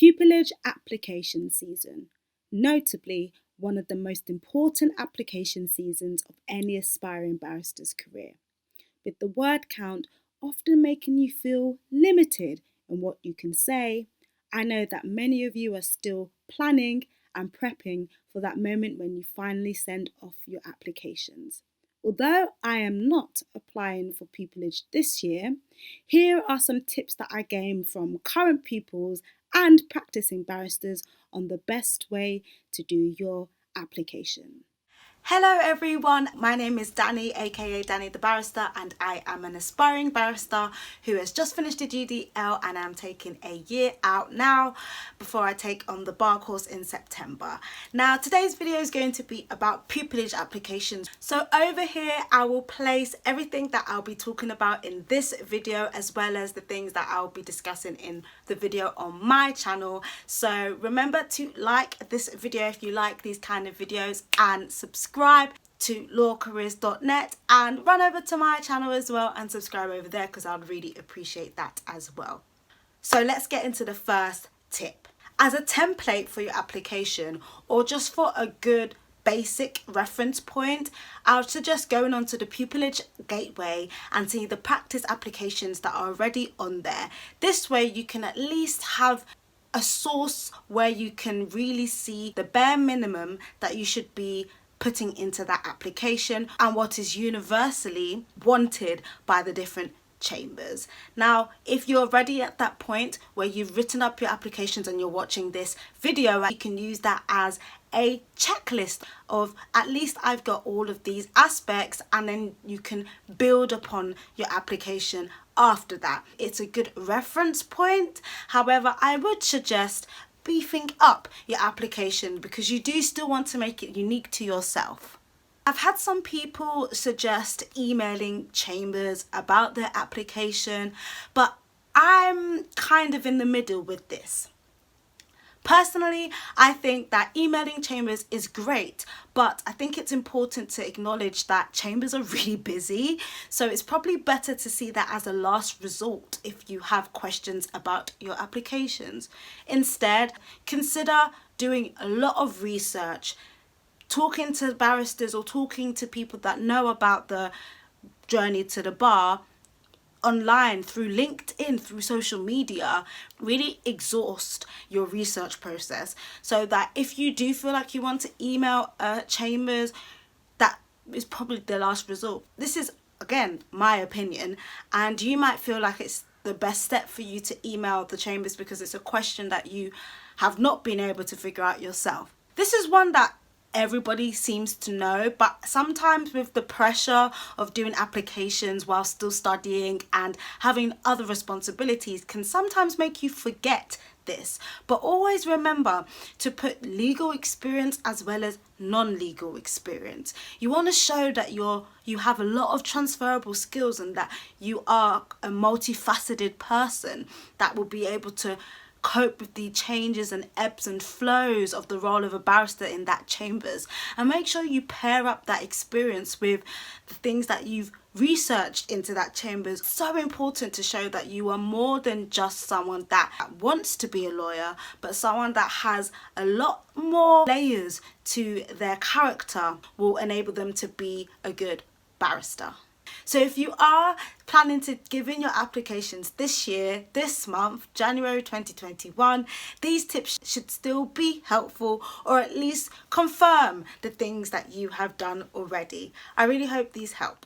pupillage application season, notably one of the most important application seasons of any aspiring barrister's career, with the word count often making you feel limited in what you can say. I know that many of you are still planning and prepping for that moment when you finally send off your applications. Although I am not applying for pupillage this year, here are some tips that I gained from current pupils and practicing barristers on the best way to do your application. Hello everyone, my name is Dani aka Dani the Barrister, and I am an aspiring barrister who has just finished a GDL and I'm taking a year out now before I take on the bar course in September. Now today's video is going to be about pupillage applications. So over here I will place everything that I'll be talking about in this video as well as the things that I'll be discussing in the video on my channel. So remember to like this video if you like these kind of videos, and subscribe to lawcareers.net and run over to my channel as well and subscribe over there because I'd really appreciate that as well. So let's get into the first tip. As a template for your application, or just for a good basic reference point, I would suggest going onto the Pupillage Gateway and see the practice applications that are already on there. This way you can at least have a source where you can really see the bare minimum that you should be putting into that application and what is universally wanted by the different chambers. Now, if you're already at that point where you've written up your applications and you're watching this video, you can use that as a checklist of at least I've got all of these aspects, and then you can build upon your application after that. It's a good reference point. However, I would suggest beefing up your application because you do still want to make it unique to yourself. I've had some people suggest emailing chambers about their application, but I'm kind of in the middle with this. Personally, I think that emailing chambers is great, but I think it's important to acknowledge that chambers are really busy. So it's probably better to see that as a last resort if you have questions about your applications. Instead, consider doing a lot of research, talking to barristers or talking to people that know about the journey to the bar online, through LinkedIn, through social media. Really exhaust your research process so that if you do feel like you want to email chambers, that is probably the last resort. This is, again, my opinion, and you might feel like it's the best step for you to email the chambers because it's a question that you have not been able to figure out yourself. This is one that everybody seems to know, but sometimes with the pressure of doing applications while still studying and having other responsibilities can sometimes make you forget this. But always remember to put legal experience as well as non-legal experience. You want to show that you have a lot of transferable skills and that you are a multifaceted person that will be able to cope with the changes and ebbs and flows of the role of a barrister in that chambers, and make sure you pair up that experience with the things that you've researched into that chambers. So important to show that you are more than just someone that wants to be a lawyer, but someone that has a lot more layers to their character will enable them to be a good barrister. So if you are planning to give in your applications this year, this month, January 2021, these tips should still be helpful, or at least confirm the things that you have done already. I really hope these help.